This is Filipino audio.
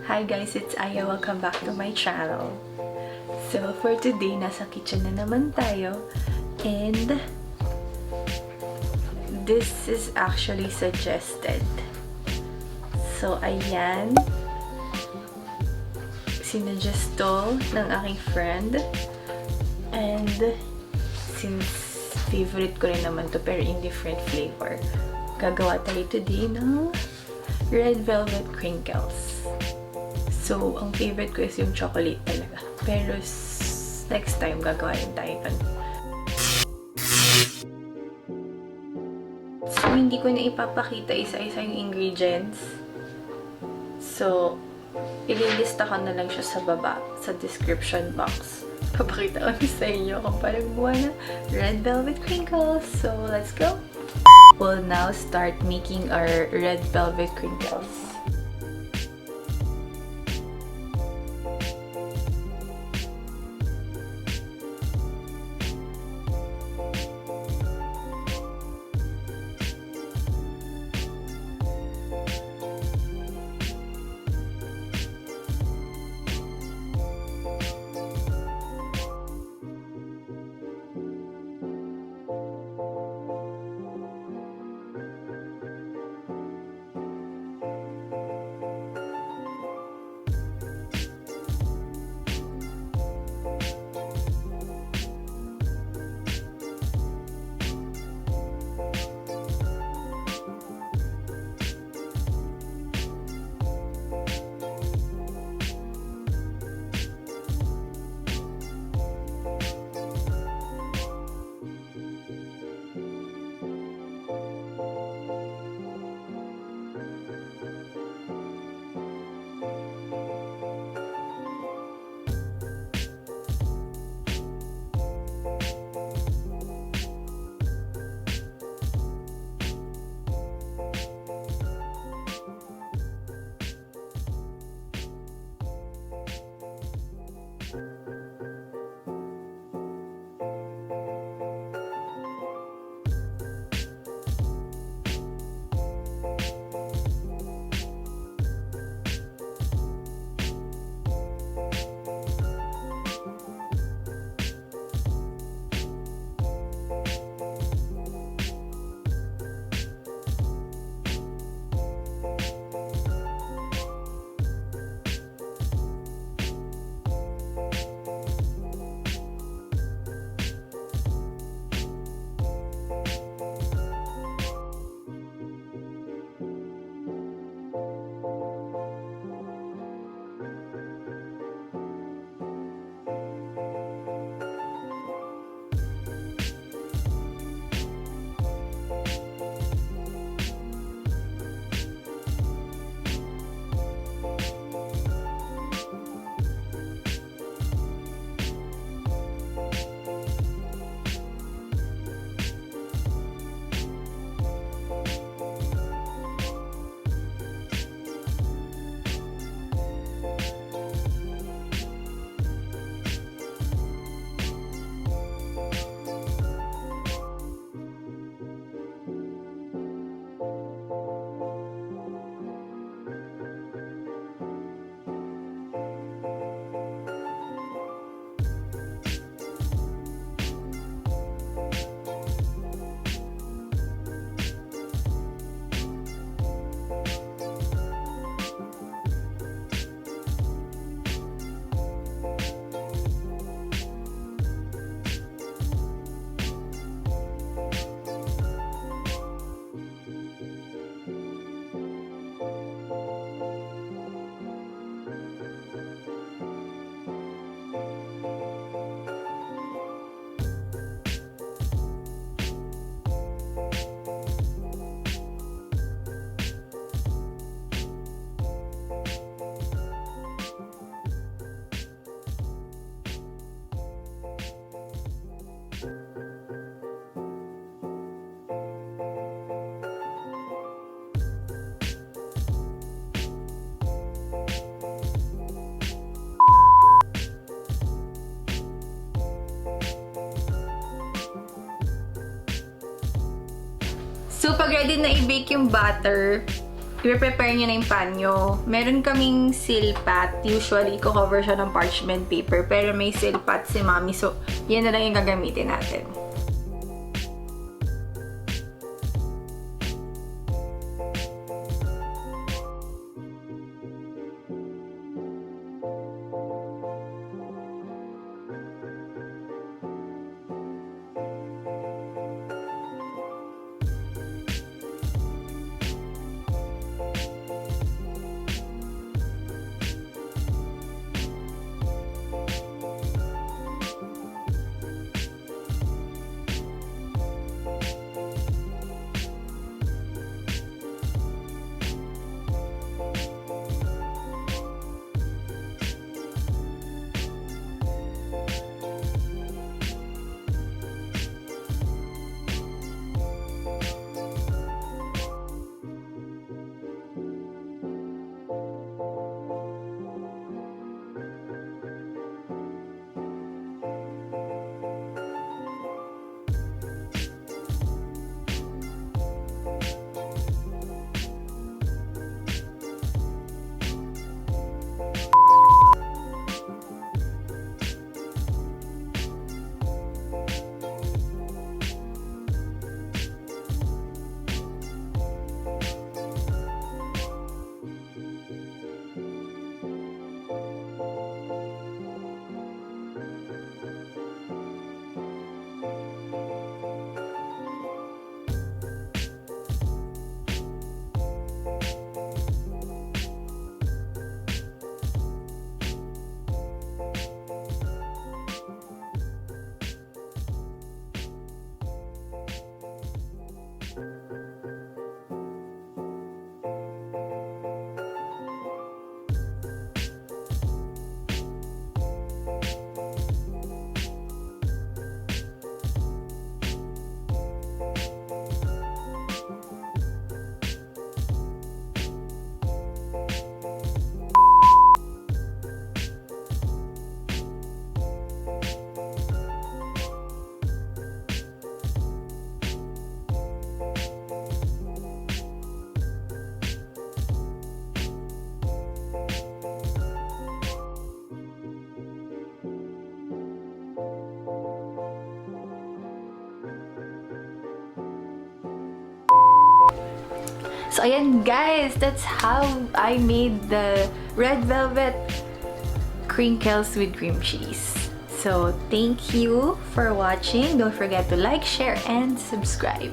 Hi guys, it's Aya. Welcome back to my channel. So for today, nasa kitchen na naman tayo. And this is actually suggested. So ayan. Sinuggest to ng aking friend. And since favorite ko rin naman to pero in different flavor, gagawa tayo today ng Red Velvet Crinkles. So, ang favorite ko is yung chocolate talaga. Pero, next time, gagawa rin tayo nun. So, hindi ko na ipapakita isa-isa yung ingredients. So, ililista ko na lang siya sa baba, sa description box. Papakita ko na sa inyo kung paano gumawa ng Red Velvet Crinkles. So, let's go! We'll now start making our Red Velvet Crinkles. So, pag ready na i-bake yung butter, i-prepare nyo na yung pan nyo. Meron kaming silpat. Usually, ko-cover siya ng parchment paper. Pero may silpat si Mami. So, yan na lang yung gagamitin natin. So, ayan guys, that's how I made the Red Velvet Crinkles with cream cheese. So, thank you for watching. Don't forget to like, share, and subscribe.